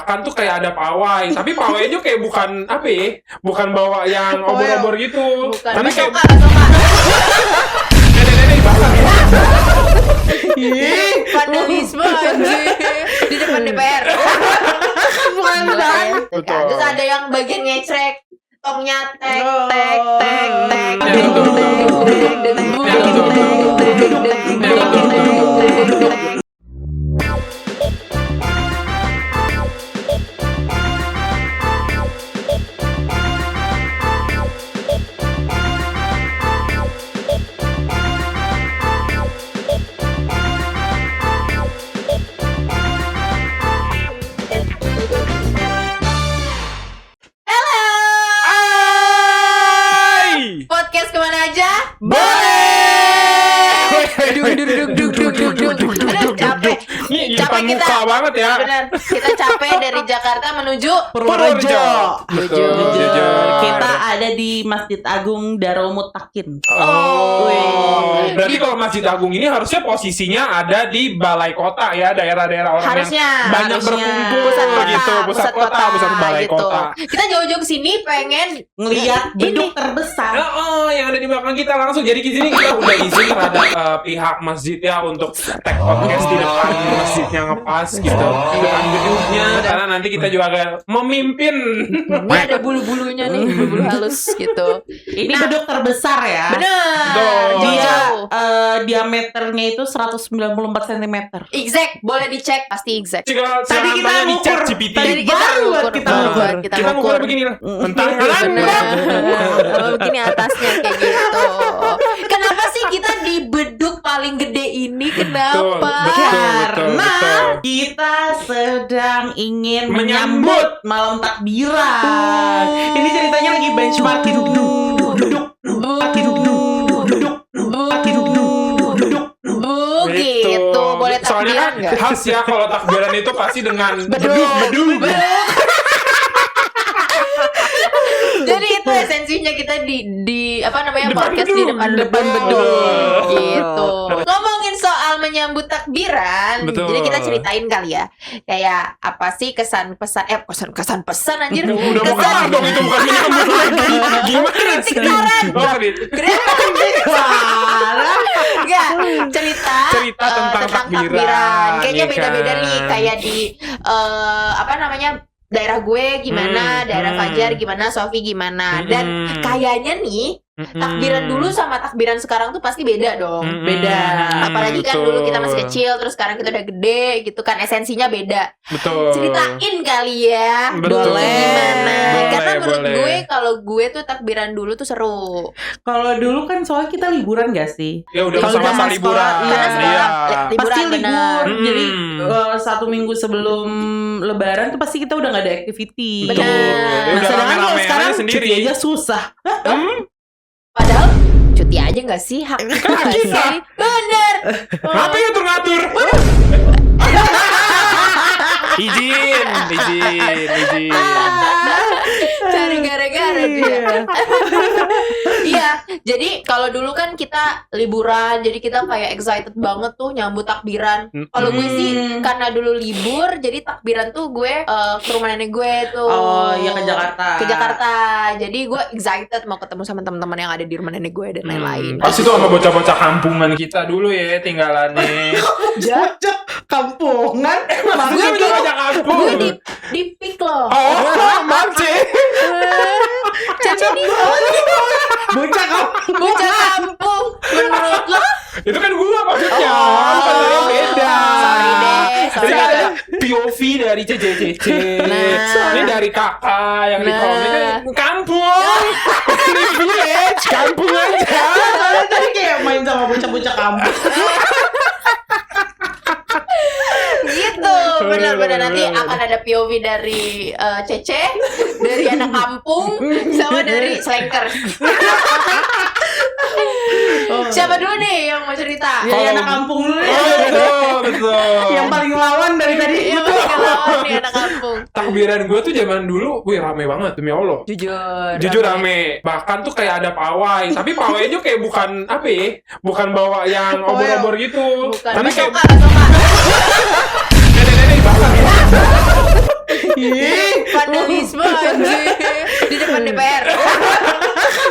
bahkan tuh kayak ada pawai, tapi pawainya kayak bukan apa ya, bukan bawa yang obor-obor gitu, tapi kayak nenek-nenek bakar. Vandalisme anjir di depan DPR. Bukan kan? Terus ada yang bagian ngecrek, tongnya tek tek tek tek tek tek. Podcast kemana aja? Boleh. Aduh capek. Capek kita banget ya. Benar. Kita capek dari Jakarta menuju Purworejo. Jujur. Kita ada di Masjid Agung Darul Mutakin. Berarti kalau Masjid Agung ini harusnya posisinya ada di balai kota ya, daerah-daerah orang Harusnya. yang banyak berkumpul pusat kota, gitu, pusat balai gitu. kota. Kita jauh-jauh ke sini pengen Ngeliat beduk terbesar. Yang ada di belakang kita langsung. Jadi di sini kita udah izin terhadap pihak masjid ya untuk tag podcast di depan masjidnya ngepas gitu. Depan gedungnya, karena nanti kita juga akan memimpin. Ini ada bulu-bulunya nih, bulu-bulu halus gitu. Ini beduk terbesar ya. Bener. Dia Jauh. diameternya itu 194 cm. Exact, boleh dicek, pasti exact. Tadi kita dicek ngukur. GPT. Tadi kita ngukur. Kita ngukur begini lah. Tentang kanan. Begini atasnya kayak gitu. Kenapa sih kita di beduk paling gede ini? Kenapa? Karena kita sedang ingin menyambut malam takbiran. Ini ceritanya lagi benchmark Gitu. Boleh Soalnya takbiran nggak? khas ya kalau takbiran itu pasti dengan beduk. Jadi itu esensinya kita di apa namanya Depan podcast bedung. di depan bedung gitu. Ngomongin soal menyambut takbiran, Betul. jadi kita ceritain kali ya. Kayak apa sih kesan pesan anjir. Udah mau kelar dong, itu bukan menyambut lagi. Gimana sih? Enggak, cerita tentang takbiran. Kayaknya ya beda-beda kan? nih, kayak di apa namanya? Daerah gue gimana, daerah Fajar gimana, Sofi gimana. Dan kayaknya nih takbiran dulu sama takbiran sekarang tuh pasti beda dong. Beda. Apalagi kan dulu kita masih kecil, terus sekarang kita udah gede gitu kan, esensinya beda. Betul. Ceritain kali ya. Betul. Gimana? Boleh, Karena menurut boleh. gue kalau gue tuh takbiran dulu tuh seru. Kalau dulu kan soalnya kita liburan gak sih? Ya udah Kalau sama-sama zaman liburan. sekolah, Karena sekolah liburan Pasti libur. benar. Jadi 1 minggu sebelum Lebaran tuh pasti kita udah gak ada activity. Benar. Ya udah Sedangkan kalau rame-rame sekarang aja sendiri. cuti aja susah. Padahal cuti aja gak sih? Hak nggak kita. sih? Bener. Apa yang ngatur? Izin. Cari gara-gara dia. Iya, jadi kalau dulu kan kita liburan, jadi kita kayak excited banget tuh nyambut takbiran. Kalau gue sih karena dulu libur, jadi takbiran tuh gue ke rumah nenek gue tuh. Oh, iya, ke Jakarta. Ke Jakarta. Jadi gue excited mau ketemu sama teman-teman yang ada di rumah nenek gue dan lain-lain. Pasti tuh sama bocah-bocah kampungan kita dulu ya tinggalannya. Bocah kampungan. Gue di bocah kampung. gue di pik loh. Maaf sih. Jadi di Bocah kampung. bocah kampung. Menurut lo? Itu kan gua maksudnya. Bukan dari yang beda. Sorry deh. Jadi ada POV dari CCCC. Ini dari kakak yang di komen kampung. Ini village, kampung aja. Soalnya tadi kayak main sama bocah-bocah kampung. Gitu, benar-benar nanti akan ada POV dari Cece, dari anak kampung, sama dari Slanker. Siapa dulu nih yang mau cerita? Ya, anak kampung dulu ya. Betul. Yang paling lawan dari tadi. Yang paling lawan nih anak kampung. Takbiran gue tuh zaman dulu, wih rame banget demi Allah. Jujur rame. Bahkan tuh kayak ada pawai, tapi pawainya kayak bukan apa ya? Bukan bawa yang obor-obor gitu. Bukan. Tapi kayak Soka. nenek-nenek bakar. Vandalisme anjir di depan DPR.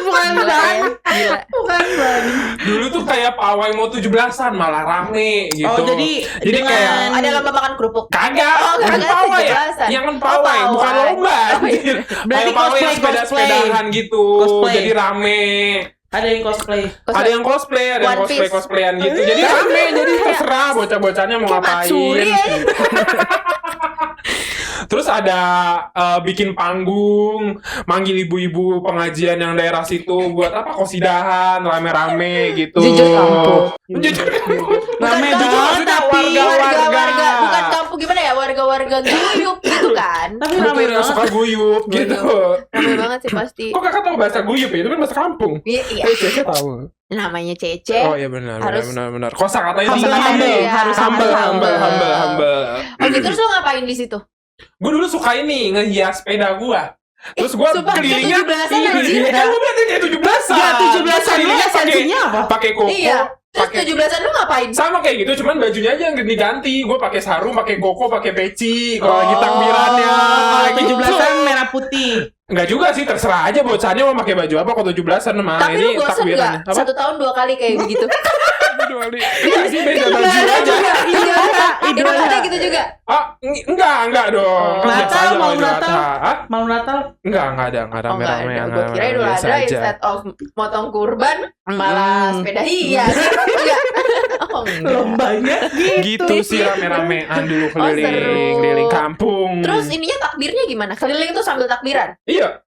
Bukan Ban. Gila. Bukan Ban. Dulu tuh kayak pawai mau 17-an malah rame gitu. Oh, jadi dengan- kayak Ada lomba makan kerupuk. kagak, Oh, bukan kagak, pawai ya. 17-an. Yang kan Oh, pawai, bukan pawai. lomba. Oh, iya. Berarti Kayak pawai yang cosplay. sepeda-sepedahan gitu. Cosplay. Jadi rame. Ada yang cosplay. Ada yang cosplay, ada yang One Piece. cosplayan gitu. Jadi rame, jadi terserah bocah-bocahnya mau Kayak Matsuri ngapain. aja. Terus ada bikin panggung, manggil ibu-ibu pengajian yang daerah situ buat apa kosidahan, rame-rame gitu. Jujur kampung. Jujur kampung. Rame Bukan banget maksudnya tapi warga-warga bukan kampung gimana ya, warga-warga guyup gitu kan. Tapi Betul, rame yang banget. suka guyup gitu. Rame banget sih pasti. Kok kakak tahu bahasa guyup ya? Itu kan bahasa kampung. Iya, iya. Cece tahu. Namanya Cece. Oh iya benar, Harus- benar. Kosa katanya Humble, tinggi. humble. Ya, Harus humble. Oh gitu, terus lo ngapain di situ? Gue dulu suka ini ngehias sepeda gua. Terus gua sumpah, kayak kelilingnya 17-an anjir. Iya, kan gua berarti kayak 17-an. Enggak, 17-an Kelilingnya lu pakai- esensinya apa? Pakai koko. Iya. Terus pakai 17-an lu ngapain? sama kayak gitu, cuman bajunya aja yang diganti. Gue pakai sarung, pakai koko, pakai peci. Kalau lagi takbirannya, Kalau gitu. 17-an merah putih. Enggak juga sih, terserah aja bocahnya mau pakai baju apa. Kalau 17-an mah Tapi lu ini bosen takbirannya. gak? 1 tahun 2 kali kayak begitu. Iya sih, beda baju aja. Idul Adha gitu juga. Ah, enggak dong. Kan biasa Natal, aja mau kalau Idul Natal. Adha. Hah? Mau Natal? Enggak ada Oh enggak rame-rame. ada. Gue kira Idul biasa Adha aja. instead of motong kurban malah sepeda hias. Enggak. Oh enggak. Lombanya Gitu sih rame-ramean dulu seru. keliling kampung. Terus ininya takbirnya gimana? Keliling tuh sambil takbiran. Iya.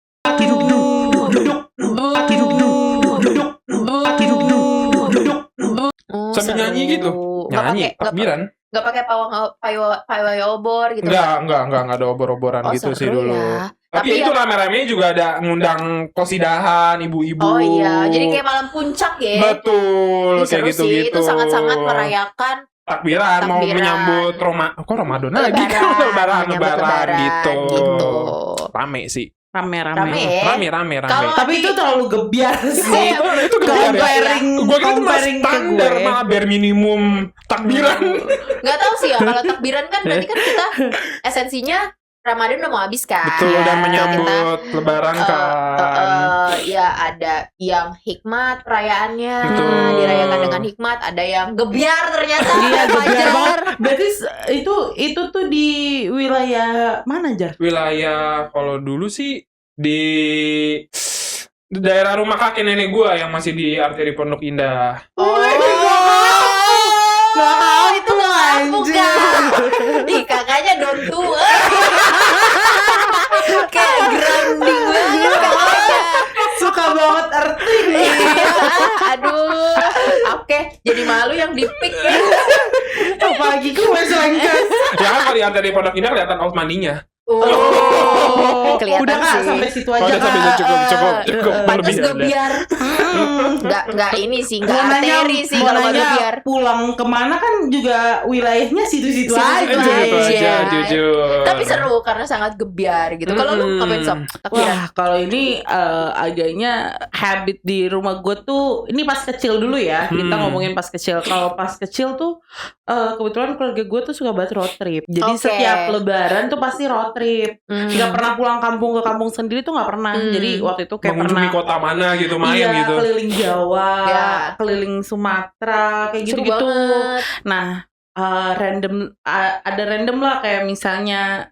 Sambil nyanyi gitu. Nyanyi takbiran. Enggak pakai pawai obor gitu. Enggak ada obor-oboran Oh, gitu sih seru dulu. ya. Tapi Tapi itu ya- rame-rame juga ada ngundang kosidahan, ibu-ibu. Oh iya, jadi kayak malam puncak ya. Betul, Ini kayak seru gitu-gitu. sih, itu sangat-sangat merayakan takbiran, mau Takbiran. menyambut kok Ramadan lagi kan menyambut lebaran gitu. gitu. Rame sih. Rame Rame-rame. ya. Rame. Kalau Tapi itu terlalu gebiar sih. Itu kebiasaan ya. Comparing Gue kira itu malah comparing ke standar, gue. malah bare minimum takbiran. Nggak tahu sih ya, kalau takbiran kan berarti kan kita esensinya Ramadan udah mau habis kan. Betul, udah Kita, menyambut lebaran kan. ya ada yang hikmat perayaannya, Betul. dirayakan dengan hikmat, ada yang gebiar ternyata. Iya, gebiar Fajar. banget. Berarti itu tuh di wilayah mana, Jar? Wilayah kalau dulu sih di daerah rumah kakek nenek gua yang masih di arteri Pondok Indah. Oh, itu ngamuk anjir. kan? Ih, kakaknya don tua. Kayak grounding banget kakaknya. Suka banget arti. Iya, aduh. Oke, jadi malu yang di pick ya. Apalagi gue selengkas. Ya kan kalau di arteri Pondok Indah kelihatan old money-nya. Oh, kelihatan Udah Kak, sih. sampai situ Oh, aja udah sampai Kak. cukup. Pantes Lebih ada. gebiar. Enggak ini sih, Mau enggak nanya, arteri sih mau kalau nggak nanya gebiar. pulang kemana kan juga wilayahnya situ-situ aja. Situ-situ Itu aja, aja. jujur. Tapi seru karena sangat gebiar gitu. Kalau lu ngapain sob? Takbiran. Wah, kalau ini agaknya habit di rumah gue tuh, ini pas kecil dulu ya. Kita ngomongin pas kecil. Kalau pas kecil tuh kebetulan keluarga gue tuh suka banget road trip. Jadi Oke. setiap lebaran tuh pasti road trip. Gak pernah pulang kampung ke kampung sendiri tuh gak pernah. Jadi waktu itu kayak mengunjungi pernah kota mana gitu, main iya, gitu. keliling Jawa, Ya. keliling Sumatera, kayak Seru gitu-gitu. banget. Nah, ada random lah kayak misalnya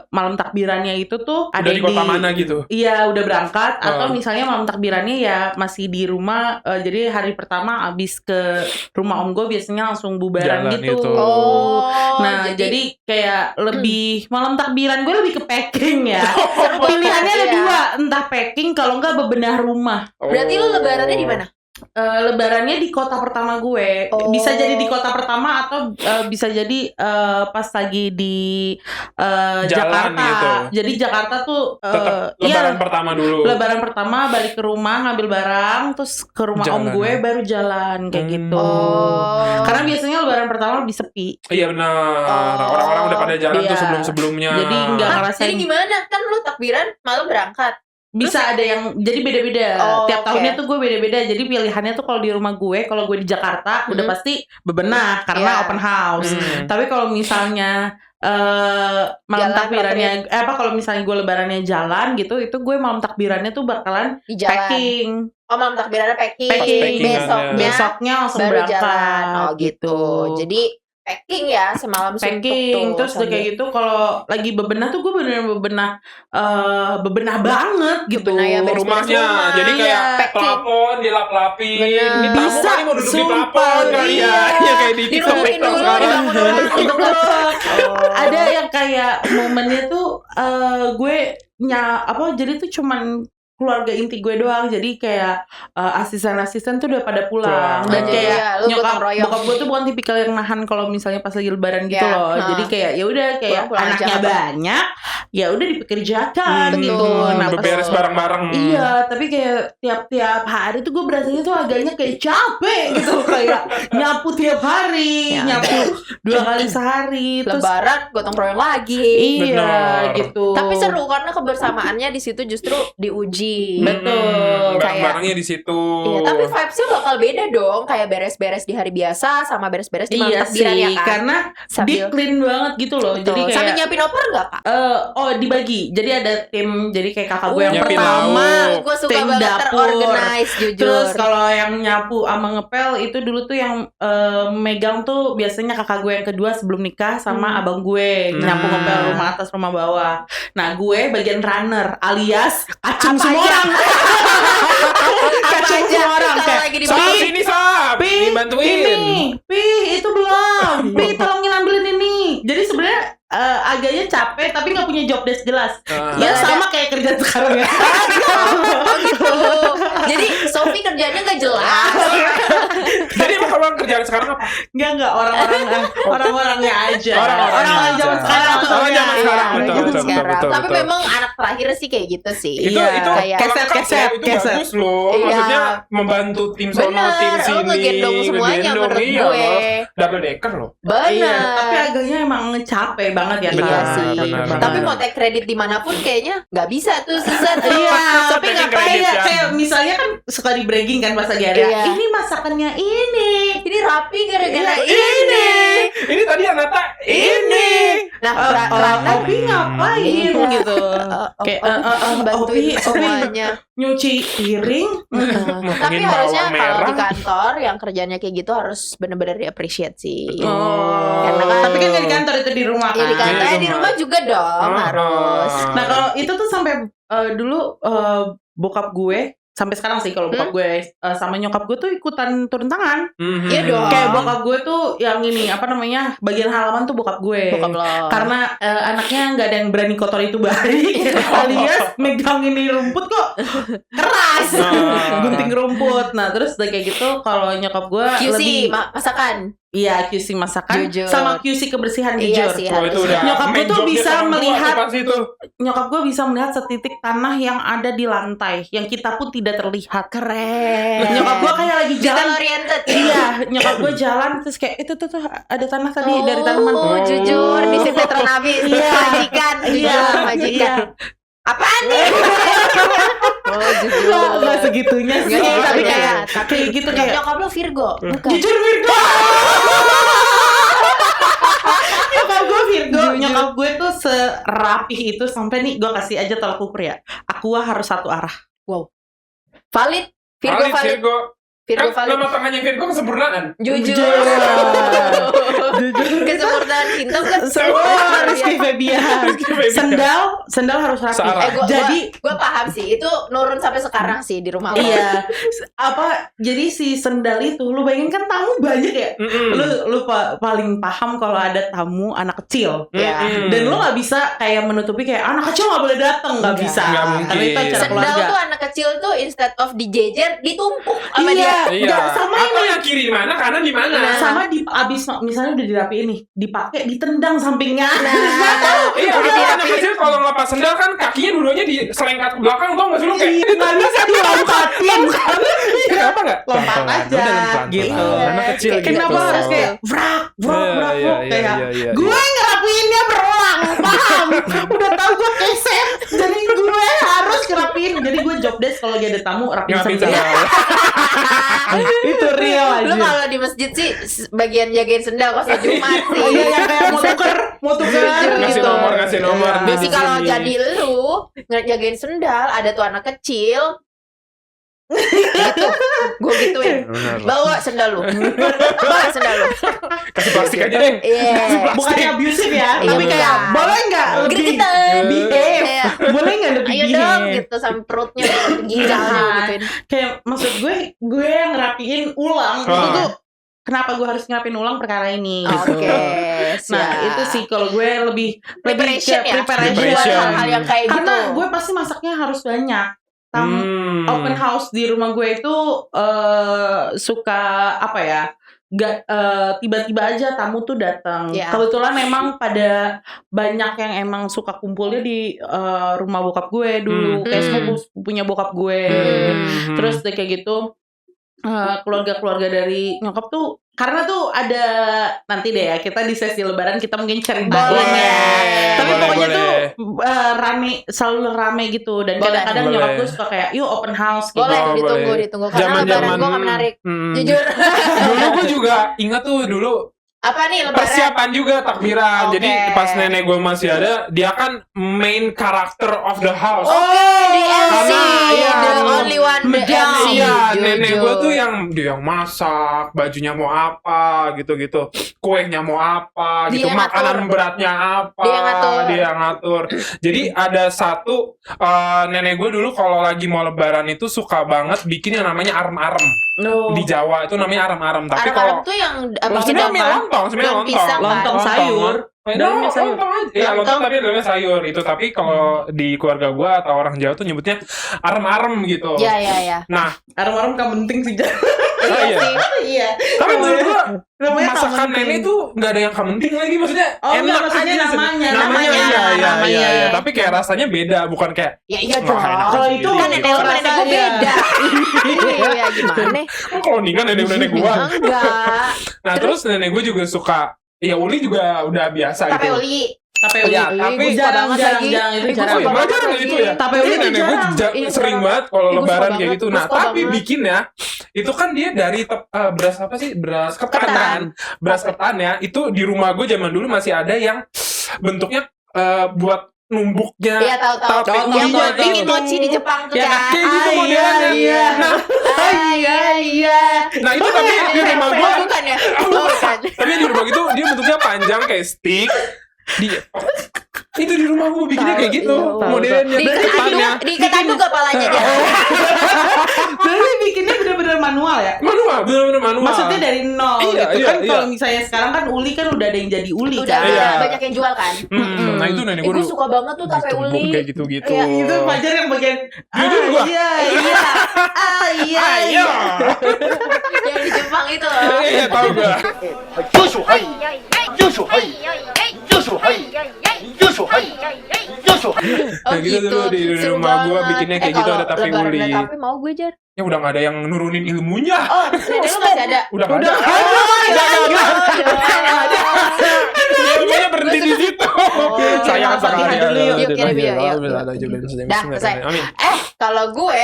malam takbirannya itu tuh ada Udah di kota mana gitu. Iya, udah berangkat atau Oh. misalnya malam takbirannya ya masih di rumah. Jadi hari pertama abis ke rumah om gue biasanya langsung bubaran Jalan gitu. itu. Oh, Nah, jadi kayak lebih malam takbiran gue lebih ke packing ya. seru banget, Pilihannya ada ya. dua, entah packing kalau enggak bebenah rumah. Berarti lu lebarannya di mana? Lebarannya di kota pertama gue. Oh. Bisa jadi di kota pertama atau bisa jadi pas lagi di Jalan Jakarta. gitu. Jadi Jakarta tuh Tetap iya, lebaran pertama dulu. lebaran pertama balik ke rumah ngambil barang terus ke rumah om Jalan. gue baru jalan kayak gitu. Oh. Karena biasanya lebaran pertama lebih sepi. Iya benar. Oh. Orang-orang udah pada jalan tuh Iya. sebelum-sebelumnya. Jadi nggak Hah, ngerasain. jadi gimana? Kan lu takbiran malam berangkat. bisa ada yang jadi beda-beda. Oh, Tiap oke. tahunnya tuh gue beda-beda. Jadi pilihannya tuh kalau di rumah gue, kalau gue di Jakarta udah pasti bebenah karena Iya. open house. Hmm. Tapi kalau misalnya malam Jalan takbirannya kalau misalnya gue lebarannya jalan gitu, itu gue malam takbirannya tuh bakalan Di jalan. packing. Oh, malam takbirannya packing. Packing. Besoknya Besoknya langsung baru berangkat jalan. Oh gitu. Jadi packing ya semalam suntuk packing tuh. terus udah kayak gitu. Kalau lagi bebenah tuh gue bener-bener bebenah banget gitu. Bebenah ya, beres-beres Rumahnya rumah. jadi kayak Iya, packing. pelapon dilap-lapin. Bener. Ini tamu Bisa, kali mau duduk di sumpah, pelapon kali ya. iya. Iya kayak di Dibangunin TikTok dulu, sekarang. dibangun dulu. Ada yang kayak momennya tuh gue jadi tuh cuman keluarga inti gue doang, jadi kayak asisten-asisten tuh udah pada pulang dan Oh, jadi kayak ya, lu nyokap gotong royong. bokap gue tuh bukan tipikal yang nahan kalau misalnya pas lagi lebaran gitu Ya, loh. ha. Jadi kayak ya udah kayak Pulang-pulang anaknya aja. banyak, ya udah dipekerjakan Betul, gitu. Nah, pas- Beberes bareng-bareng. Iya, tapi kayak tiap hari tuh gue berasanya tuh agaknya kayak capek gitu, kayak nyapu tiap hari, Ya, nyapu 2 kali sehari, terus Lebaran gotong royong lagi. iya Bener. gitu. Tapi seru karena kebersamaannya di situ justru diuji. Betul. Barang-barangnya di situ. Iya, tapi vibes-nya bakal beda dong. Kayak beres-beres di hari biasa sama beres-beres di malam Iya takbiran sih, ya kan. karena Sambil- deep clean banget gitu loh. Jadi Tuh. Sambil kayak nyiapin opor nggak, Kak? dibagi. Jadi ada tim, jadi kayak kakak gue yang Nyiapin pertama, lauk. Gue suka tim banget dapur. terorganize jujur. Terus kalau yang nyapu sama ngepel itu dulu tuh yang megang tuh biasanya kakak gue yang kedua sebelum nikah sama abang gue nyapu ngepel rumah atas rumah bawah. Nah gue bagian runner alias kacung Apa semua aja? orang. Kacung aja semua orang kalau kayak, lagi di Sap, bawah. sini Sap. Pi, Dibantuin. ini, Pi, itu belum. Pi, tolongin ambilin ini. Jadi sebenarnya agaknya capek tapi nggak punya job desk jelas. Ah. Ya Nggak sama kayak kerja sekarang ya. Oh gitu. Jadi Sophie kerjanya nggak jelas. Jadi emang kamu kerjaan sekarang apa? Enggak orang-orangnya aja. Orang-orangnya Orang aja. zaman sekarang. Orang zaman sekarang, Iya, betul, zaman betul, sekarang. betul, Tapi betul. memang anak terakhir sih kayak gitu sih. Itu Iya. itu kayak kalau keset, lengkap keset, loh, itu keset. bagus loh. Iya. Maksudnya membantu tim sono, Bener, tim lo sini. ngegendong semuanya ngegendong, menurut iya gue. loh. Double decker loh. Benar. Iya, tapi agaknya emang capek banget ya. Iya Kak. sih. benar. Tapi mau take kredit dimanapun kayaknya nggak bisa tuh susah tuh. Iya, Tapi taking ngapain credit ya? ya. Kayak misalnya kan suka di bragging kan pas lagi ada. Iya. Ini masakannya ini. Ini rapi gara-gara Iya, ini. Ini tadi Anata ini. Nah, Opi ngapain Iya. gitu. Kayak bantuin Opi semuanya. nyuci piring. Tapi Ngomongin harusnya bawang kalau merah. di kantor yang kerjanya kayak gitu harus bener-bener di-appreciate sih. Oh. Karena kan- Tapi kan nggak di kantor, itu di rumah Ya kan. di kantor, Iya, di rumah. rumah juga dong Ah, harus. ah. Nah kalau itu tuh sampai dulu bokap gue sampai sekarang sih kalau bokap gue sama nyokap gue tuh ikutan turun tangan. Mhm. Iya dong. Kayak bokap gue tuh yang ini apa namanya bagian halaman tuh bokap gue. Bokap lo. Karena anaknya nggak ada yang berani kotor itu baik, alias megang ini rumput kok keras, Ah. gunting rumput. Nah terus udah kayak gitu kalau nyokap gue QC lebih masakan. iya QC masakan Jujur. sama QC kebersihan Iya jujur. sih. Oh itu udah Nyokap gue main tuh job dia bisa orang tua melihat- tuh pasti itu. Nyokap gue bisa melihat setitik tanah yang ada di lantai yang kita pun tidak terlihat. Keren. Nyokap gue kayak lagi Detail jalan. oriented. Iya, nyokap gue jalan terus kayak itu tuh ada tanah tadi dari tanaman. Oh, jujur di sinetron habis. Iya. Majikan, Iya, jujur majikan. Apaan nih? Oh, jujur. Nggak segitunya sih, Nggak tapi segitunya. kayak gitu kayak Nyokap lo Virgo, bukan? jujur Virgo. Nyokap gue Virgo, nyokap gue tuh serapih itu sampai nih gue kasih aja tolak ukur ya. Aqua harus satu arah. Valid. Virgo valid. Virgo. Virgo Kan valid. nama tengahnya Virgo kesempurnaan. Jujur. Jujur. Kesempurnaan cinta kan Semua Rizky Febian. Rizky Febian. Sendal harus rapi. Searah. Jadi gue paham sih. Itu nurun sampai sekarang sih di rumah lo. iya, jadi si sendal itu, lu bayangin kan tamu banyak ya. Lu paling paham kalau ada tamu anak kecil. Ya. Dan lu nggak bisa kayak menutupi kayak anak kecil nggak boleh datang, nggak Nggak. bisa. Nggak mungkin. Karena itu acara Sendal keluarga. tuh anak kecil tuh instead of dijejer ditumpuk sama Iya. dia. Iya. Nggak, sama Atau ini. yang kiri di mana, kanan di mana? Nah. Sama abis misalnya udah dirapiin nih, dipakai ditendang sampingnya. Iya, Udah udah anak dirapiin. kecil kalau ngelepas sendal kan kakinya dua-duanya diselengkat ke belakang, tau gak sih lu kayak Nggak bisa dilompatin. kenapa nggak? Lompat Pelan-pelan, aja, udah pelan-pelan. gitu. Anak kecil Kayak gitu. Kenapa harus kayak vrak, Iya, iya, kayak iya. gue ngerapiinnya berulang, paham? Udah tahu gue keset, jadi gue harus ngerapiin. Jadi kalau lagi ada tamu rapin Ngapin sendal. Itu real aja. Lu kalau di masjid sih bagian jagain sendal pas Jumat sih. Oh iya, yang kayak mau tuker Ngasih gitu. nomor, ngasih nomor. Iya. Biasanya Di kalau sini. jadi lu ngejagain sendal, ada tuh anak kecil. Gitu. Gue gituin. Benar. Bawa sendal lu. Bawa sendal lu. Kasih plastik aja deh. Iya. Bukannya abusive ya, Iya, tapi kayak bukan. boleh nggak lebih Gregetan. behave? Kayak, Boleh nggak lebih ayo dong behave? gitu sampai perutnya ginjalnya gituin. Kayak maksud gue yang ngerapiin ulang itu Ah. tuh kenapa gue harus ngerapiin ulang perkara ini gitu. Oke. Nah siap. itu sih kalau gue lebih preparation ke ya. preparation. Preparation. Buat hal-hal yang kayak gitu. Karena gue pasti masaknya harus banyak. Open house di rumah gue itu suka apa ya? Gak tiba-tiba aja tamu tuh datang. Ya. Kebetulan memang pada banyak yang emang suka kumpulnya di rumah bokap gue dulu, kayak sepupu-sepupunya bokap gue. Terus deh kayak gitu keluarga-keluarga dari nyokap tuh karena tuh ada nanti deh ya kita di sesi lebaran kita mungkin ceritain Boleh. ya. Tapi Boleh, pokoknya boleh. tuh rame selalu rame gitu dan Boleh. kadang-kadang Boleh. nyokap gue suka kayak yuk open house gitu. Boleh, Oh, ditunggu, boleh. ditunggu. Karena Zaman-zaman- lebaran gue gak menarik. Jujur. Dulu gue juga ingat tuh dulu Apa nih lebaran? persiapan juga takbiran. Oke. Jadi pas nenek gue masih ada, dia kan main character of the house. Oke, di MC. iya. The only one, the Medang. MC. Iya, nenek Jujur. gue tuh dia yang masak, bajunya mau apa gitu-gitu, kuenya mau apa Dia gitu, yang makanan ngatur. beratnya apa, Dia yang ngatur. dia yang ngatur. Jadi ada satu nenek gue dulu kalau lagi mau lebaran itu suka banget bikin yang namanya arem-arem. No. Di Jawa itu namanya arem-arem. Tapi Arem-arem kalau tuh yang apa sebenarnya mie apa? lontong, sebenarnya Daun lontong. pisang, kan? Lontong sayur. Dalamnya sayur. lontong aja. Iya, Lontong. lontong tapi dalamnya sayur itu. Tapi kalau di keluarga gua atau orang Jawa tuh nyebutnya arem-arem gitu. Ya ya ya. Nah, Arem-arem kan penting sih. oh iya. sih. Iya. Tapi menurut gua Namanya masakan kamenting. nenek tuh nggak ada yang kementing lagi, maksudnya Oh, enggak, enak maksudnya aja. namanya. Namanya, Namanya, iya, iya, namanya. iya, iya. Tapi kayak rasanya beda, bukan kayak Ya iya Wah, dong. enak Kalau aja itu gitu. Kan nenek lu sama nenek gue Rasanya. beda. Iya gimana? oh, kalau nikah nenek gua. Enggak. Nah, terus nenek gua juga suka ya uli juga udah biasa Tape gitu. uli. Tape uli. Iya, tapi jarang banget jarang lagi. jarang itu Gue jarang. Oh iya, banget jarang lagi. itu ya. Tape Tapi uli nenek gue jarang. Iya, sering jarang. banget kalau Ih, gue lebaran suka kayak banget. gitu. Gue Nah, suka tapi banget. bikin ya, itu kan dia dari beras apa sih? Beras ketan Ketan. kan? Beras ketan ya. Itu di rumah gue zaman dulu masih ada yang bentuknya buat numbuknya. Iya tahu-tahu. Tape Yang ulinya buat bikin itu. mochi di Jepang tuh Ya, kan. Kayak gitu Ah, modelnya. iya. Nah, Iya. nah itu tapi di rumah gue, Bukan ya? Oh, bukan. tapi di rumah itu dia bentuknya panjang kayak stick. Itu di rumah gue bikinnya kayak gitu Tahu, modelnya. Ketannya. Diketan juga palanya dia. Berarti bikinnya bener-bener manual ya? Manual, bener-bener manual. Maksudnya dari nol Iya, gitu iya, kan. iya. Kalau misalnya sekarang kan uli kan udah ada yang jadi uli Udah kan. Iya. banyak yang jual kan. Nah itu nenek gue Gue dulu suka banget tuh tape ditumbuk uli. kayak gitu-gitu. Iya, Itu Fajar yang bagian Jujur gua. iya iya iya Ayo. Yang di Jepang itu loh. Iya tahu gue. よしょはいよしょはいよしょはいよしょはいよしょ Oh Kayak gitu dulu di seru rumah gua banget. bikinnya kayak gitu, kalau ada tape lebaran uli. ada tape mau gue Jar. Ya udah gak ada yang nurunin ilmunya. Oh, nenek lu masih ada. Udah gak ada. Ilmunya berhenti di situ. Sayang sekali. Fatihah dulu yuk. Yuk, kirim yuk, yuk. Dah, selesai. Amin. Kalau gue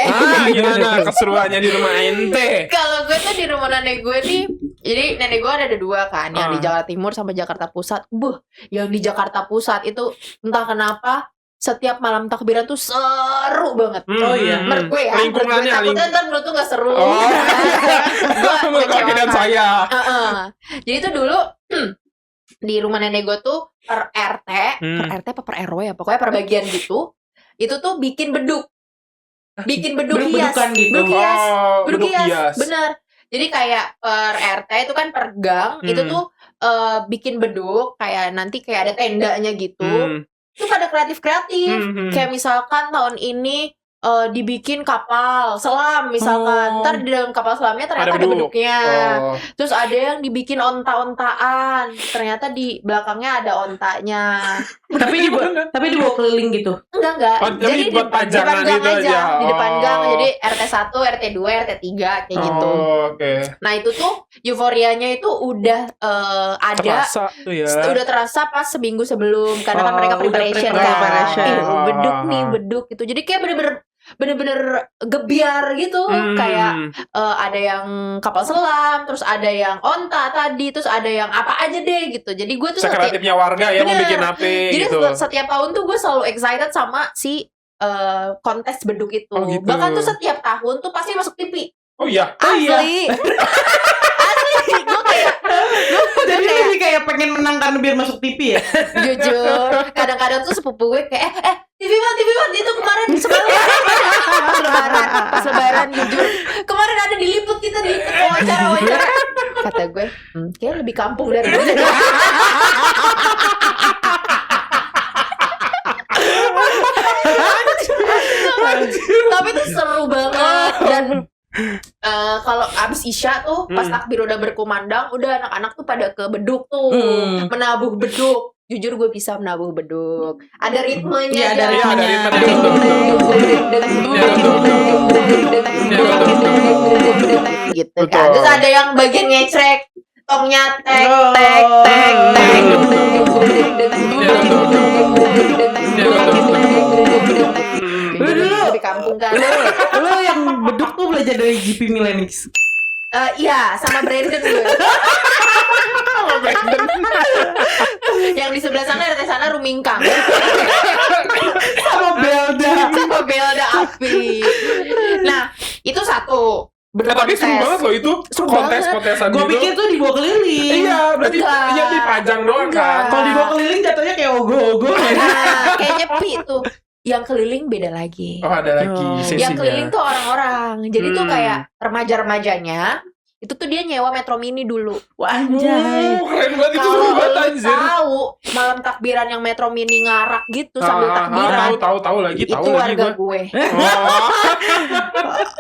Gimana keseruannya di rumah ente? Kalau gue tuh di rumah nenek gue nih, jadi nenek gue ada dua kan, yang di Ah. Jakarta Timur sama Jakarta Pusat. Yang di Jakarta Pusat itu entah kenapa setiap malam takbiran tuh seru banget. Oh iya. Menurut gue ya, Lingkungannya, takutnya ntar menurut tuh gak seru. Oh. Gue Kewakilan saya. Jadi tuh dulu di rumah nenek gue tuh per RT, per Hmm. RT apa per RW ya, pokoknya per bagian gitu. Itu tuh bikin beduk beduk hias, Beduk-bedukan gitu. beduk hias. Oh, Beduk beduk hias. hias, bener. Jadi kayak per RT itu kan per gang, itu tuh bikin beduk, kayak nanti kayak ada tendanya gitu. Hmm. Itu pada kreatif-kreatif. Hmm. Kayak misalkan tahun ini dibikin kapal selam misalkan. Oh. Ntar di dalam kapal selamnya ternyata ada beduk. beduknya. Oh. Terus ada yang dibikin onta-ontaan. Ternyata di belakangnya ada ontanya. Tapi dibawa keliling gitu. Enggak. Oh, tapi Jadi buat di depan pajangan gang itu aja. aja. Di depan gang. Oh. Jadi RT 1, RT 2, RT 3 kayak gitu. Oh, oke. Nah itu tuh euforianya itu udah ada. Terasa tuh ya. Udah terasa pas seminggu sebelum. Karena kan Oh, mereka udah preparation kan. preparation. Ih, beduk nih, Ah. beduk gitu. Jadi kayak bener-bener bener-bener gebiar gitu. Kayak ada yang kapal selam, terus ada yang onta tadi, terus ada yang apa aja deh gitu. Jadi gue tuh sekreatifnya warga ya mau Bener. bikin apa jadi gitu. setiap tahun tuh gue selalu excited sama si kontes beduk itu. Oh, gitu. Bahkan tuh setiap tahun tuh pasti masuk TV. Oh iya. Asli. Asli. Gue kayak Jadi lebih kayak pengen menang karena biar masuk TV ya. jujur kadang-kadang tuh sepupu gue kayak TV One itu kemarin semalam pas lebaran jujur kemarin ada diliput kita di wawancara kata gue kayak lebih kampung dari gue. Tapi itu seru banget dan kalau abis Isya tuh pas takbir udah berkumandang, udah anak-anak tuh pada ke beduk tuh menabuh beduk. Jujur gue bisa menabuh beduk. Ada ritmenya. Iya, ada aja. ritmenya. Gitu Betul. kan. Terus ada yang bagian ngecrek tongnya tek tek tek tek. Lebih kampung kan. Lo yang beduk tuh belajar dari GP Millennials. Iya, sama Brandon gue. Yang di sebelah sana RT sana Rumingkang. Sama Belda. Sama Belda Api. Nah, itu satu. Tapi seru banget loh itu Seru kontes-kontesan Gue gitu. pikir tuh dibawa keliling. Iya, berarti Enggak. iya dipajang doang kan. Kalau dibawa keliling jatuhnya kayak ogoh-ogoh ya. Nah, kayak nyepi tuh. Yang keliling beda lagi. Oh, ada lagi Oh. sesinya. Yang keliling tuh orang-orang. Jadi tuh Hmm. kayak remaja-remajanya itu tuh dia nyewa Metro Mini dulu. Wah, anjay. Keren banget itu seru Kalau banget lu anjir. tahu malam takbiran yang Metro Mini ngarak gitu sambil takbiran. tahu lagi, Itu tahu lagi warga gua. gue. Oh.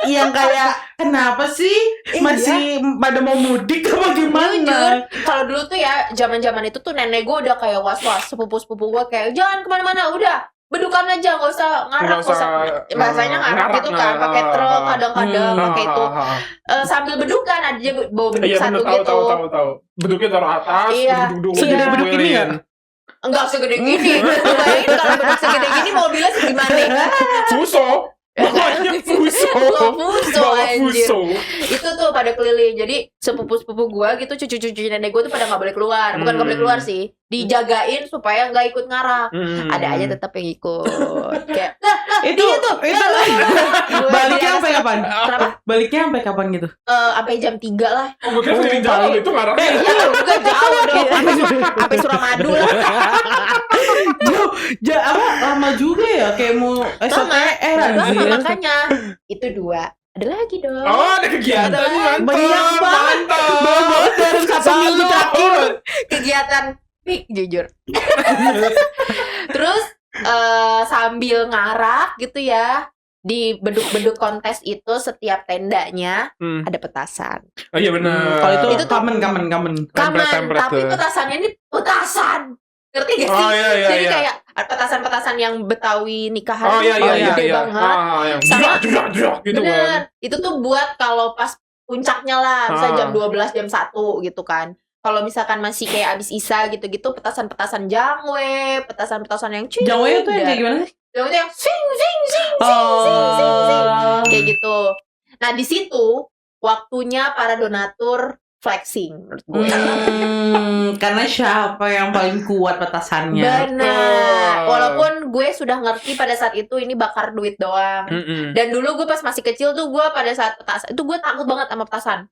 Yang kayak kenapa sih masih pada mau mudik apa Jujur, gimana? kalau dulu tuh ya zaman-zaman itu tuh nenek gue udah kayak was-was, sepupu-sepupu gue kayak jangan kemana-mana, udah bedukan aja, nggak usah ngarak, Nggak usah, bahasanya ngarak gitu kan, pakai truk kadang-kadang pakai itu sambil bedukan aja bawa beduk Iya satu bener, gitu. tahu. Beduknya taruh atas, Iya. duduk-duduk. Segede beduk ini keliling. nggak? Enggak segede gini. Bayangin kalau beduk segede gini mobilnya segimana? Fuso. Bawahnya fuso. Bawa fuso, Bawa anjir. fuso. Itu tuh pada keliling. Jadi sepupu-sepupu gue gitu, cucu-cucu nenek gue tuh pada nggak boleh keluar. Bukan nggak boleh keluar sih, dijagain supaya nggak ikut ngarak. Ada aja tetap yang ikut. Kayak Itu dia tuh. baliknya sampai kapan? Kenapa? Baliknya sampai kapan gitu? Sampai jam 3 lah. Oh, gue kira keliling jalan itu ngaraknya. Ya juga jauh dong. Sampai Suramadu lah. Apa lama juga ya kayak mau SOTR anjir. Makanya itu 2. Ada lagi dong. Oh, ada kegiatan Ada mantap. banyak banget. Mantap. Banget dalam 1 minggu terakhir. Kegiatan pik jujur. Terus sambil ngarak gitu ya, di beduk-beduk kontes itu setiap tendanya ada petasan. Oh iya benar. Kalau itu Itu tuh- kamen. Template Tapi tuh. petasannya ini petasan. Ngerti gak sih? Oh iya iya Jadi iya. kayak petasan-petasan yang Betawi nikahan Oh tuh iya iya gede iya. banget. Yang Sama- jurak gitu kan. Bener. Itu tuh buat kalau pas puncaknya lah, misalnya jam 12, jam 1 gitu kan. Kalau misalkan masih kayak abis Isya gitu-gitu, petasan-petasan jangwe, petasan-petasan yang cium. Jangwe itu yang kayak gimana sih? Jangwe itu yang sing sing sing sing sing kayak gitu. Nah, di situ waktunya para donatur flexing menurut gue. Karena siapa yang paling kuat petasannya? Benar. Walaupun gue sudah ngerti pada saat itu ini bakar duit doang. Dan dulu gue pas masih kecil tuh gue pada saat petasan itu gue takut banget sama petasan.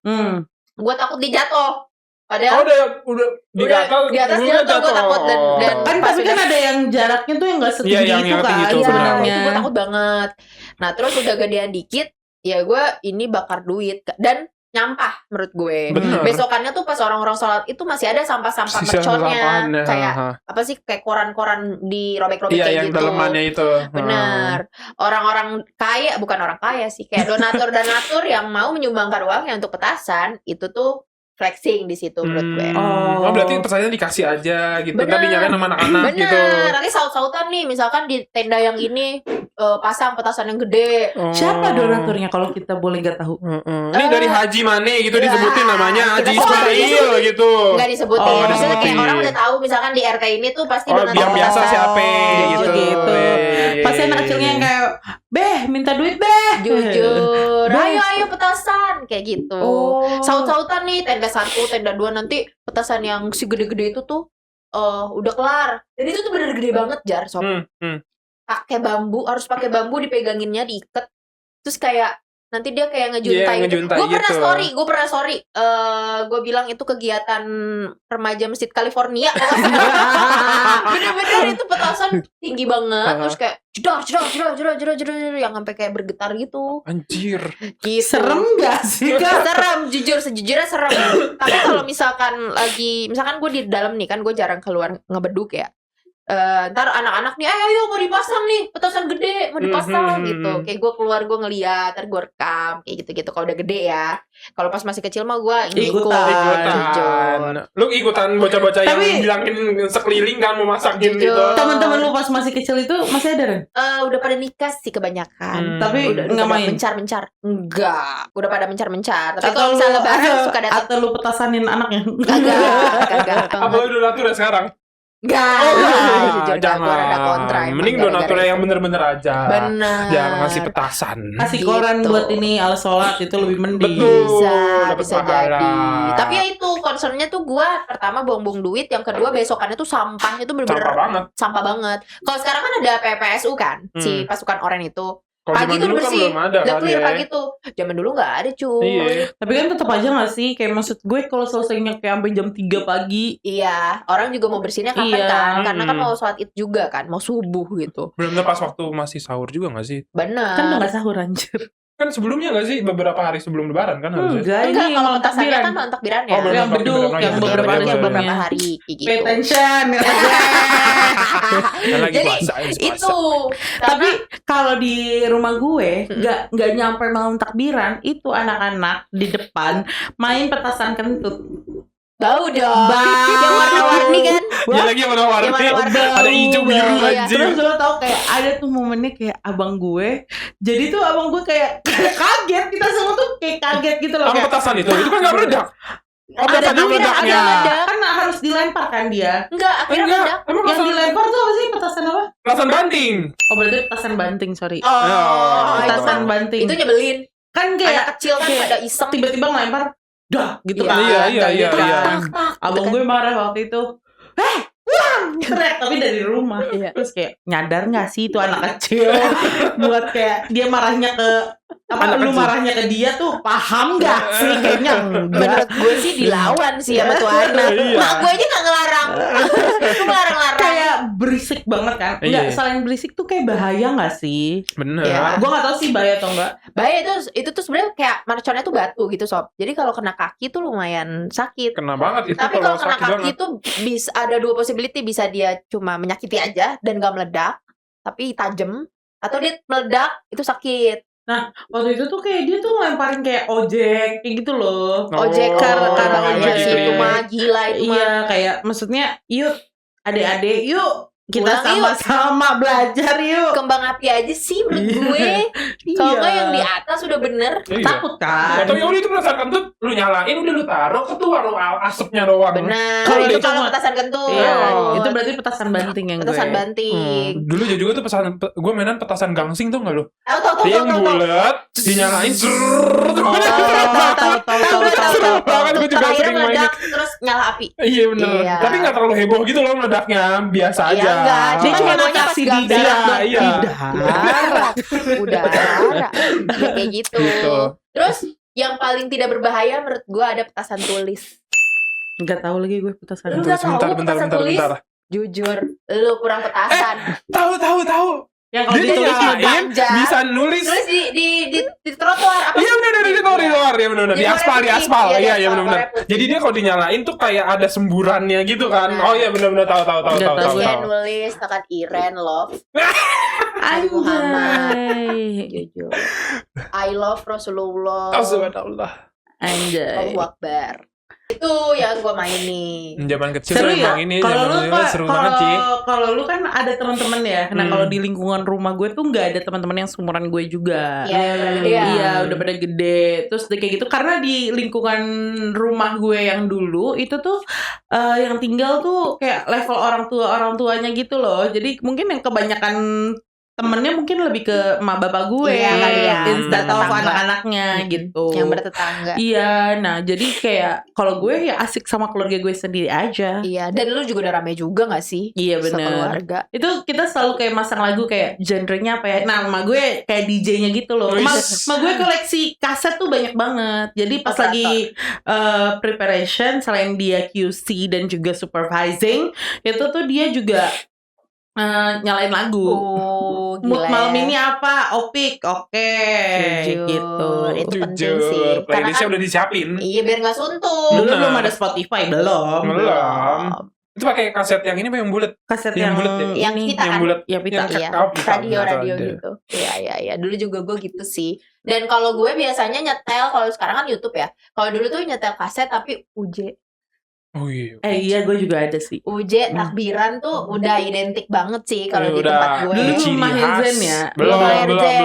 Gue takut dia jatuh. Oh Padahal udah di atas di atas jatuh gue takut dan Kan pas tapi kan udah- ada yang jaraknya tuh yang nggak setinggi Iya, yang itu kan tinggi itu, Iya, sebenarnya. itu gue takut banget. Nah, terus udah gedean dikit, ya gue ini bakar duit dan nyampah menurut gue. Bener. Besokannya tuh pas orang-orang sholat itu masih ada sampah-sampah Sisa merconnya, sampahan, kayak ha. apa sih kayak koran-koran dirobek-robek Iya kayak yang gitu. dalemannya itu. Bener. Orang-orang kaya, bukan orang kaya sih, kayak donatur-donatur yang mau menyumbangkan uangnya untuk petasan itu tuh flexing di situ menurut gue. Oh, berarti pesannya dikasih aja gitu. Bener. Ntar dinyalain sama anak-anak Bener, gitu. nanti saut-sautan nih, misalkan di tenda yang ini pasang petasan yang gede. Oh. Siapa donaturnya kalau kita boleh nggak tahu? Ini dari Haji Mane gitu Ya, disebutin namanya Haji kita Ismail gitu. Nggak disebutin. Oh, Maksudnya kayak disebutin. orang udah tahu misalkan di RT ini tuh pasti Oh, donatur yang biasa petasan. siapa Oh, gitu. gitu. Iya, Pasti iya, anak iya. kecilnya yang kayak, "Beh, minta duit, Beh." Jujur, Beh. ayo petasan kayak gitu. Oh. Saut-sautan nih, tenda 1, tenda 2, nanti petasan yang si gede-gede itu tuh udah kelar. Jadi itu tuh bener gede banget, Jar, sob. Pakai bambu, harus pakai bambu dipeganginnya, diikat. Terus kayak nanti dia kayak ngejuntai. Iya, ngejuntai Gue pernah gitu. story. Gue bilang itu kegiatan remaja Masjid California. Bener-bener itu petasan tinggi banget. Terus kayak jedor yang sampai kayak bergetar gitu. Anjir. Gitu. Serem gak sih, Kak? Serem, jujur sejujurnya serem. Tapi kalau misalkan gue di dalam nih kan, gue jarang keluar ngebeduk ya. Ntar anak-anak nih, ayo mau dipasang nih petasan gede, mau dipasang gitu. Kayak gue keluar, gue ngeliat, ntar gue rekam kayak gitu-gitu. Kalau udah gede ya. Kalau pas masih kecil mah gue Ikutan. jujur. Lu ikutan bocah-bocah yang Tapi- bilangin sekeliling kan mau masakin Jujur. gitu. Teman-teman lu pas masih kecil itu masih ada, Ren? Udah pada nikah sih kebanyakan. Tapi Udah nggak pada main? mencar-mencar. Enggak, udah pada mencar-mencar. Tapi Atau kalau misalnya lu- lebaran atau- suka datang. Atau lu petasanin anaknya? Kagak Apa banget. lu donatur sekarang? Enggak. Jujur dah, gua rada kontra emang Mending gara-gara donatur itu. yang bener-bener aja. Benar. Jangan ngasih petasan. Kasih Gitu. koran buat ini alas sholat itu lebih mending. Betul. Bisa Dapat bisa pahala. jadi. Tapi ya itu concernnya tuh gua pertama buang-buang duit, yang kedua besokannya tuh sampahnya tuh bener-bener Sampah banget. sampah banget. Kalau sekarang kan ada PPSU kan, si pasukan oranye itu. Kalau Pagi zaman tuh dulu kan bersih, belum ada udah kan clear ya. pagi tuh. Zaman dulu nggak ada cuy. Iya. Tapi kan tetap aja gak sih? Kayak maksud gue kalau selesainya kayak sampai jam 3 pagi. Iya, orang juga mau bersihnya kapan Iya. kan? Karena kan mau sholat id juga kan, mau subuh gitu. Belum tentu pas waktu masih sahur juga gak sih? Bener. Kan udah gak sahur anjir. Kan sebelumnya gak sih? Beberapa hari sebelum lebaran kan harusnya? Enggak, Enggak, ini kalau malam petasannya takbiran. kan malam takbirannya. Oh, belum Yang takbiran beduk, lagi. yang Iya, beberapa iya, hari iya, beberapa sebelumnya. hari kayak gitu. Pay attention. Kan lagi Jadi, puasa, habis puasa. Itu. Tapi kalau di rumah gue Mm-mm. nggak nyampe malam takbiran itu anak-anak di depan main petasan kentut. Bau dong. Bau. Yang warna-warni kan. Dia lagi warna-warni. Yang warna-warni. Ada hijau biru Iya. anjir. Terus lo tau kayak ada tuh momennya kayak abang gue. Jadi tuh abang gue kayak kaget, kita semua tuh kayak kaget gitu loh. Apa Kayak, petasan itu gak meledak. Oh, Ada petasan yang juga, meledaknya. ada meledak. kan harus dilempar kan dia. Enggak, akhirnya Enggak. meledak. Emang Yang petasan dilempar tuh apa sih? Petasan apa? petasan banting. Oh berarti petasan banting, sorry. Oh, Petasan banting. itu nyebelin. Kan Anak kayak kecil kan kayak pada iseng. tiba-tiba ngelempar, dah gitu Iya, kan. iya, iya, Kayak iya, gitu iya. kan. Tak. Abang gue marah waktu itu. Teriak tapi dari rumah. Iya. Terus kayak nyadar nggak sih itu anak kecil buat kayak dia marahnya ke apa Anak lu kecil. marahnya ke dia tuh paham nggak sih kayaknya enggak. Menurut gue sih dilawan sih sama tuh anak. Iya. Mak gue aja gak ngelarang. Itu ngelarang-larang. Kayak berisik banget kan. Enggak, Iya. selain berisik tuh kayak bahaya nggak sih? Bener. Iya. Gua nggak tahu sih bahaya atau enggak. Bahaya itu tuh sebenarnya kayak merconnya tuh batu gitu sob. Jadi kalau kena kaki tuh lumayan sakit. Kena banget itu Tapi kalau kena sakit kaki banget. tuh bisa ada dua possibility, bisa dia cuma menyakiti aja dan gak meledak, tapi tajam, atau dia meledak itu sakit. Waktu itu tuh kayak dia tuh ngelemparin kayak ojek kayak gitu loh. Ojek karena bahaya ojek sih gitu itu ya. mah gila itu mah. Iya kayak maksudnya yuk adik-adik yuk kita Pulang yuk. sama-sama belajar yuk. Kembang api aja sih menurut gue. Kalau nggak yang di atas udah bener. Iya. Takut kan? Atau ya udah itu petasan kentut lu nyalain udah lu taruh keluar lu asapnya doang. Benar. Kalau Itu itu kalau mah- petasan kentut. Iya, itu berarti petasan banting yang petasan gue. banting. Dulu juga tuh gue mainan petasan gangsing tuh gak lu? Tahu Dia yang bulat dinyalain Oh, tahu. Bahkan gue juga Terakhir sering main meledak terus nyala api. Iya bener. Iya. Tapi gak terlalu heboh gitu loh meledaknya. Biasa Iya, aja. enggak. Dia Cuma cuma hebohnya pas kasih di gangsing. darat, Iya, iya. Udara. Ya, kayak gitu. Gitu. Terus yang paling tidak berbahaya menurut gue ada petasan tulis. Enggak tahu lagi gue petasan. Lu nggak tahu Bentar. petasan tulis? Jujur, lu kurang petasan. Tahu. Yang kalau Dia ditulis mah nyalain ganja. bisa nulis. Tulis di trotoar apa? Iya benar di luar ya benar Di di aspal luar di aspal putih. Iya, iya di iya aspal, benar. warna putih. Jadi dia kalau dinyalain tuh kayak ada semburannya gitu kan. Nah. Oh iya benar tahu. Udah tahu. Dia nulis tekan Iren love Nabi Anjay. jujur. I love Rasulullah. Oh subhanallah. Anjay. Allahu Akbar. Itu yang gue mainin. Zaman kecil Seru tuh ya? emang ini Kalau lu zaman dulu Pak, seru banget sih. kalau lu kan ada teman-teman ya. Nah, Hmm. kalau di lingkungan rumah gue tuh nggak ada teman-teman yang seumuran gue juga. Iya, udah pada gede ya. Iya, udah pada gede. Terus kayak gitu karena di lingkungan rumah gue yang dulu itu tuh yang tinggal tuh kayak level orang tuanya gitu loh. Jadi mungkin yang kebanyakan temennya mungkin lebih ke emak bapak gue Iya, kali ya. instead of Bertetangga. anak-anaknya gitu. Yang bertetangga. Iya, nah jadi kayak kalau gue ya asik sama keluarga gue sendiri aja. Iya, dan lu juga udah rame juga gak sih? Iya bener. Sekeluarga. Itu kita selalu kayak masang lagu kayak genrenya apa ya. Nah emak gue kayak DJ-nya gitu loh. Emak gue koleksi kaset tuh banyak banget. Jadi pas Operator. lagi preparation, selain dia QC dan juga supervising, itu tuh dia juga nyalain lagu. Oh, Mood gila. malam ini apa? Opik, oke, Jujur. gitu. Itu penting sih. Karena Playlistnya kan udah disiapin. iya biar gak suntuk. Dulu Bener. belum ada Spotify, belum. Itu pakai kaset yang ini apa yang bulat? Kaset Yang yang bulet ya? Yang ini, pita Yang kan? bulat. ya pita. Yang Iya, Oh, pita, radio ada. gitu. Iya. Dulu juga gue gitu sih. Dan kalau gue biasanya nyetel, kalau sekarang kan YouTube ya. Kalau dulu tuh nyetel kaset tapi UJ. Oh iya. Iya, gue juga ada sih. UJ takbiran tuh udah identik banget sih kalau di Udah. tempat gue. Dulu Ciri Maher khas. Zain ya? Belum, Maher belum. Zain.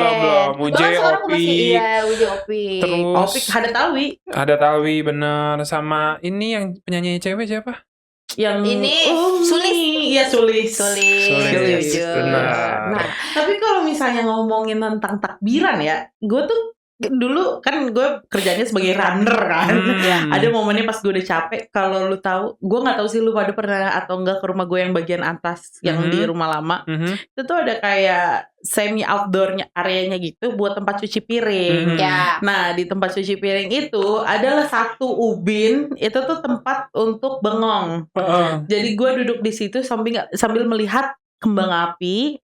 Uj, Bahkan sekarang gue masih Opik. iya UJ Opik. Terus Opik ada Tawi ada Tawi bener, sama ini yang penyanyi cewek siapa? yang Ini Sulis. Iya Sulis. Sulis, jujur. benar. Nah, Tapi kalau misalnya ngomongin tentang takbiran ya, gue tuh dulu kan gue kerjanya sebagai runner kan. Ada momennya pas gue udah capek. Kalau lu tahu, gue nggak tahu sih lu pada pernah atau enggak ke rumah gue yang bagian atas yang di rumah lama. Itu tuh ada kayak semi outdoornya areanya gitu buat tempat cuci piring. ya. Nah di tempat cuci piring itu adalah satu ubin, itu tuh tempat untuk bengong. Jadi gue duduk di situ sambil melihat kembang api,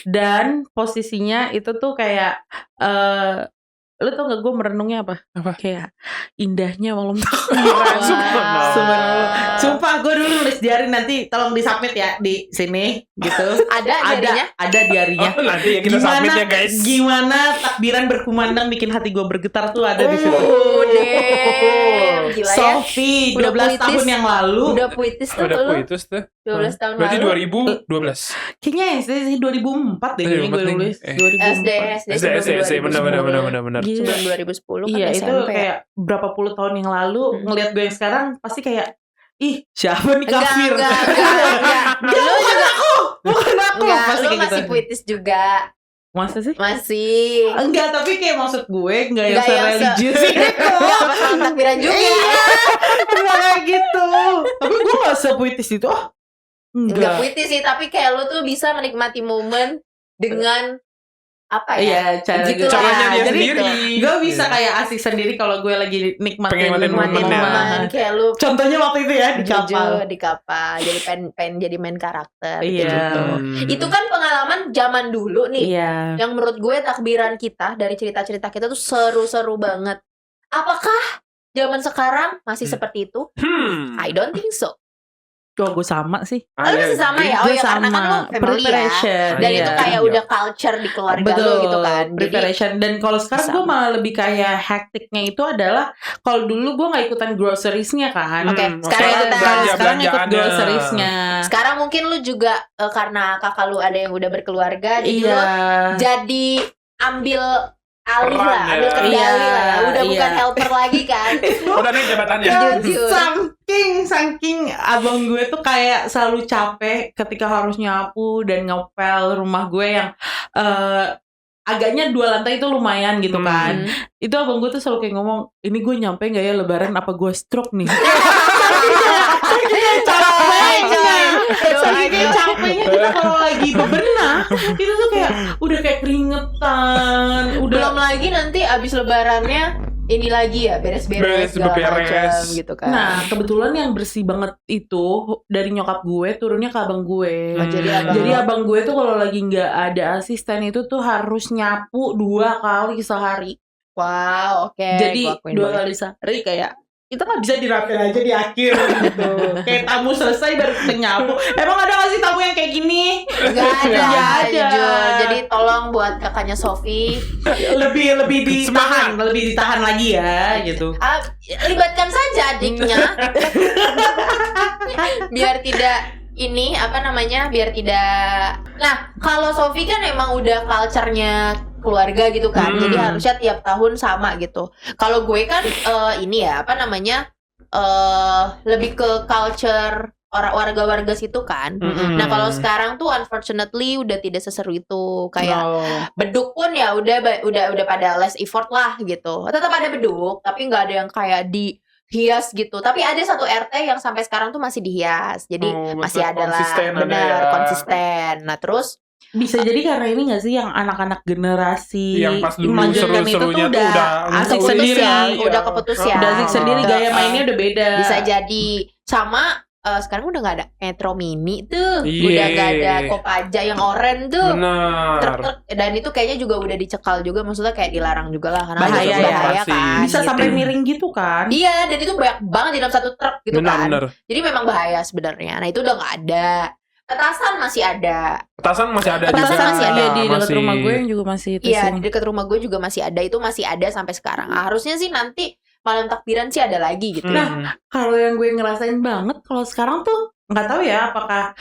dan posisinya itu tuh kayak lu tau gak gue merenungnya apa? Kayak indahnya malam takbiran. Sumpah gue dulu nulis diary, nanti tolong disubmit ya di sini gitu. Ada jadinya? Ada diarinya. Oh, nanti ya kita submit ya guys. Gimana takbiran berkumandang bikin hati gue bergetar tuh ada di situ. Damn. Gila ya. Sophie, 12 Udah puitis. tahun yang lalu. Udah puitis tuh Udah lu. puitus tuh. 12 tahun Berarti lalu. 2012. Kayaknya SD sih 2004 deh kayaknya gue 2004 nulis. nih. 2004. SD SD, benar. Gila. Sebelum 2010 kan Iya SMP itu ya. kayak berapa puluh tahun yang lalu ngelihat gue yang sekarang pasti kayak ih siapa nih kafir? Enggak. Enggak, bukan aku. Enggak, Pasti lu kayak masih gitu. puitis juga. Masa sih? Masih. Enggak, tapi kayak maksud gue enggak yang Enggak yang se-religious gitu. Enggak pas malam takbiran juga. Iya, enggak kayak gitu. Tapi gue gak sepuitis itu. Oh, Enggak enggak. puitis sih, tapi kayak lu tuh bisa menikmati momen dengan apa ya? Iya, Gitu Caranya lah. dia Jadi sendiri. Gue bisa kayak asik sendiri kalau gue lagi nikmatin Pengen nikmatin nikmatin momen ya. momen kayak lu Contohnya waktu itu ya di kapal. jujur di kapal. Jadi pengen jadi main karakter Iya. gitu. Itu kan pengalaman zaman dulu nih. Iya. Yang menurut gue takbiran kita dari cerita-cerita kita tuh seru-seru banget. Apakah zaman sekarang masih seperti itu? I don't think so. Oh, gue sama sih. Oh, lu masih sama ya? Oh Gue ya karena kan lu family ya. preparation. Dan iya. itu kayak udah culture di keluarga Betul, lu gitu kan. Jadi preparation. Dan kalau sekarang gue sama. malah lebih kayak hektiknya itu adalah kalau dulu gue nggak ikutan groceries-nya kan. Oke, sekarang Sekarang ikutan. sekarang ikut Belanjaannya. groceries-nya. sekarang mungkin lu juga karena kakak lu ada yang udah berkeluarga, jadi Iya. lu jadi ambil alih Peran lah, ya. ambil kendali Iya, lah ya. Udah iya. bukan helper lagi kan. Udah naik jabatannya. Jujur. Saking abang gue tuh kayak selalu capek ketika harus nyapu dan ngepel rumah gue yang agaknya 2 lantai itu lumayan gitu kan. Itu abang gue tuh selalu kayak ngomong, ini gue nyampe gak ya lebaran apa gue stroke nih. Saking capeknya kita kalau lagi bebenah itu tuh kayak udah kayak keringetan, Belum lagi nanti abis lebarannya ini lagi ya beres-beres segala beberes. macam gitu kan. Nah, kebetulan yang bersih banget itu dari nyokap gue turunnya ke abang gue. Oh, jadi abang gue tuh kalau lagi nggak ada asisten itu tuh harus nyapu 2 kali sehari. wow, oke. Jadi gua akuin 2 boleh. kali sehari kayak kita nggak bisa dirapin aja di akhir gitu. Kayak tamu selesai baru kita nyapu. Emang ada nggak sih tamu yang kayak gini? Nggak ada, Nggak ada. jujur. Jadi tolong buat kakaknya Sofi, lebih ditahan lagi ya gitu. libatkan saja adiknya. Biar tidak ini apa namanya? Biar tidak. Nah, kalau Sofi kan emang udah culture-nya keluarga gitu kan. Jadi harusnya tiap tahun sama gitu. Kalau gue kan ini ya apa namanya? Lebih ke culture warga-warga situ kan. Nah kalau sekarang tuh unfortunately udah tidak seseru itu. Kayak beduk pun ya udah pada less effort lah gitu. Tetap ada beduk, tapi nggak ada yang kayak dihias gitu. Tapi ada satu RT yang sampai sekarang tuh masih dihias. Jadi masih ada lah, benar konsisten. Nah terus bisa jadi karena ini gak sih yang anak-anak generasi yang pas dulu melanjutkan itu tuh seru-serunya tuh udah asik keputus sendiri, ya, udah keputus ya. udah asik sendiri, gaya mainnya udah beda. Bisa jadi sama sekarang udah nggak ada Metro Mini tuh, Iya. udah nggak ada Kopaja yang oranye tuh. Benar. Truk-truk, dan itu kayaknya juga udah dicekal juga, maksudnya kayak dilarang juga lah karena Bahaya itu ya. bahaya kan. Bisa gitu. sampai miring gitu kan. Iya, dan itu banyak banget di dalam satu truk gitu kan. Benar. Jadi memang bahaya sebenarnya. Nah itu udah nggak ada. Petasan masih ada. Petasan masih ada Petasan juga. masih ada. Iya, di dekat Masih. rumah gue yang juga masih itu Iya, sih. di dekat rumah gue juga masih ada. Itu masih ada sampai sekarang. Harusnya sih nanti malam takbiran sih ada lagi gitu. Nah, kalau yang gue ngerasain banget kalau sekarang tuh nggak tahu ya apakah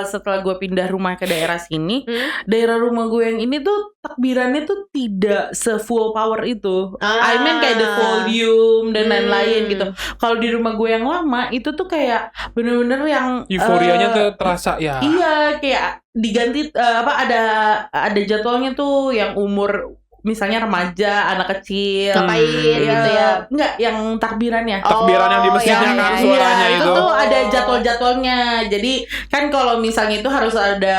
setelah gue pindah rumah ke daerah sini, daerah rumah gue yang ini tuh takbirannya tuh tidak se-full power itu. I mean kayak the volume dan lain-lain gitu. Kalau di rumah gue yang lama itu tuh kayak bener-bener yang Euforianya tuh terasa ya. Iya, kayak diganti ada jadwalnya tuh yang umur misalnya remaja, anak kecil, Ngapain gitu ya. Enggak, yang takbirannya. Takbiran yang di masjidnya kan iya, suaranya Iya, itu. itu tuh ada jadwal-jadwalnya. Jadi kan kalau misalnya itu harus ada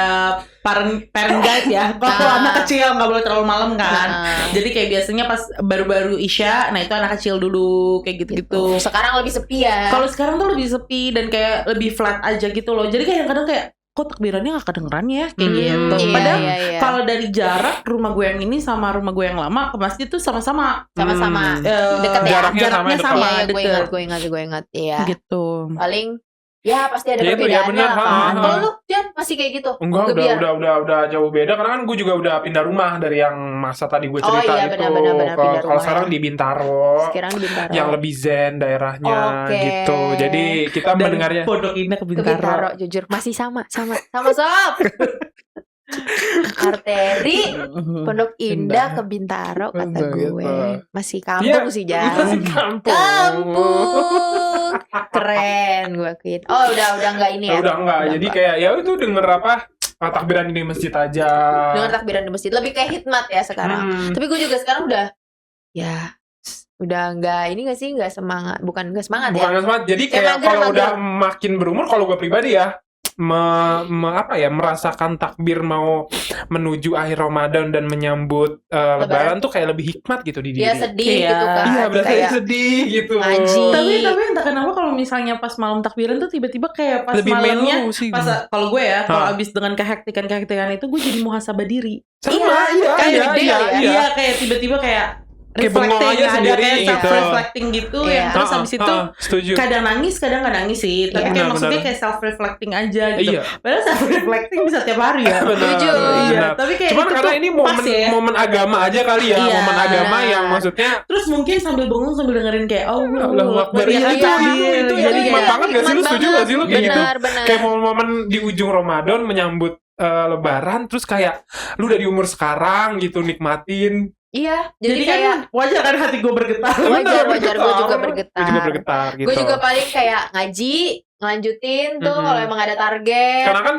parent guide ya. Kalau anak kecil nggak boleh terlalu malam kan. Jadi kayak biasanya pas baru-baru Isya, nah itu anak kecil dulu kayak gitu-gitu. Sekarang lebih sepi ya. Kalau sekarang tuh lebih sepi dan kayak lebih flat aja gitu loh. Jadi kayak kadang kayak kok takbirannya nggak kedengeran ya kayak gitu. Iya, Padahal iya. kalau dari jarak rumah gue yang ini sama rumah gue yang lama ke masjid tuh sama-sama. Sama-sama Eh, deket ya. Jaraknya sama, Iya, deket. gue ingat. Iya. Gitu. Paling ya pasti ada Ya, itu perbedaannya ya, benar. lah kan. Ha. Kalau lu Jan masih kayak gitu? Enggak, Gebiar? udah jauh beda karena kan gue juga udah pindah rumah dari yang masa tadi gue cerita iya, itu. benar, pindah Kalau rumah sekarang ya. di Bintaro, Sekarang di Bintaro. yang lebih zen daerahnya Oke. gitu. Jadi kita Dan mendengarnya Pondok Indah ke ke Bintaro, Bintaro. jujur masih sama sob. Arteri Pondok Indah ke Bintaro kata Gitu. gue. Masih kampung Iya, sih Jan. masih kampung. Kampung. Keren gue akuin. Oh, udah enggak ini ya. Udah enggak. Jadi kayak ya itu denger takbiran di masjid aja. dengan takbiran di masjid lebih kayak hikmat ya sekarang. Tapi gue juga sekarang udah enggak ini enggak sih, enggak semangat, bukan enggak semangat Bukan ya. semangat. Jadi Kayak kayak mager, kalau mager. udah makin berumur, kalau gue pribadi ya merasakan takbir mau menuju akhir Ramadan dan menyambut Lebaran tuh kayak lebih hikmat gitu di diri. Dia sedih Iya. gitu kan. Iya, berasa kayak sedih gitu. ngaji. Tapi entah kenapa kalau misalnya pas malam takbiran tuh tiba-tiba kayak pas Lebih malamnya mellow sih. pas kalau gue ya kalau Hah. abis dengan kehektikan itu gue jadi muhasabah diri. Sama, kayak gede ya. Iya, kayak tiba-tiba kayak Kayak bengong aja ada sendiri kayak gitu. self-reflecting gitu Iya. yang terus habis itu setuju. kadang nangis kadang nggak nangis sih, tapi Iya. kayak Benar, maksudnya benar. kayak self-reflecting aja gitu. Iya. Padahal self-reflecting bisa tiap hari ya. Benar, Jujur. Iya, benar. tapi kayak Cuman itu karena tuh ini pas ya. momen agama aja kali ya, Iya, momen agama benar. yang maksudnya Terus mungkin sambil bengong sambil dengerin kayak Allahu Akbar. ya, Iya, iya, itu jadi hikmat kayak banget gak sih? Lu setuju gak sih lu kayak gitu? Benar. Kayak momen-momen di ujung Ramadan menyambut Lebaran, terus kayak lu udah di umur sekarang gitu nikmatin. Iya, jadi jadi kan kayak wajar kan hati gue bergetar. wajar gue juga Gue bergetar. juga bergetar gitu. Gue juga paling kayak ngaji, ngelanjutin tuh Mm-mm. kalau emang ada target. Karena kan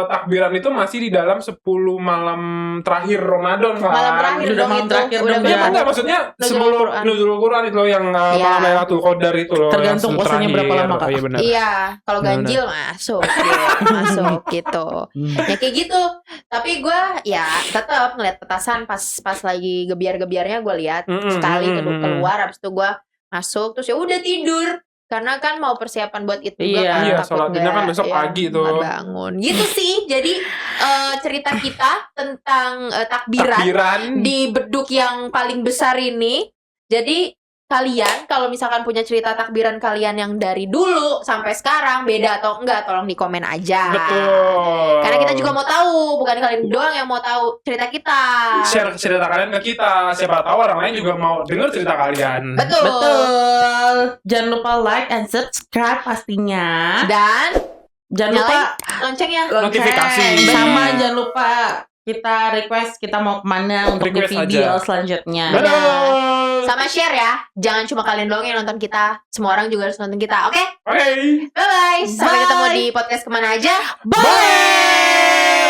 takbiran itu masih di dalam 10 malam terakhir Ramadan kan. Malam terakhir Udah dong malam itu. terakhir Udah dong, Iya, ya. enggak maksudnya Nuzulul sebelum Quran. Nuzulul Quran itu loh yang malam Lailatul Qadar itu loh. Tergantung yang puasanya berapa terakhir. lama, Kak. Oh, iya benar. Iya, kalau Benar. ganjil masuk, masuk gitu. Ya kayak gitu. Tapi gue ya tetap ngeliat petasan pas lagi gebiar-gebiarnya gue lihat sekali keluar, habis itu gue masuk terus ya udah tidur. Karena kan mau persiapan buat itu juga Iya. kan, Iya, takut sholat Idnya kan besok pagi tuh. nggak bangun. Gitu sih. Jadi cerita kita tentang takbiran di beduk yang paling besar ini. Jadi kalian kalau misalkan punya cerita takbiran kalian yang dari dulu sampai sekarang beda atau enggak, tolong di komen aja. Betul. Karena kita juga mau tahu, bukan kalian doang yang mau tahu cerita kita. share cerita kalian ke kita. Siapa tahu orang lain juga mau dengar cerita kalian. Betul. Jangan lupa like and subscribe pastinya. Dan Jangan lupa nyalain loncengnya. Notifikasi. sama jangan lupa kita request kita mau kemana untuk di Request video aja. selanjutnya. Dadah. Sama share ya. Jangan cuma kalian doang yang nonton kita. Semua orang juga harus nonton kita. Oke? Oke. Bye-bye. Sampai Bye. ketemu di podcast kemana aja. Bye.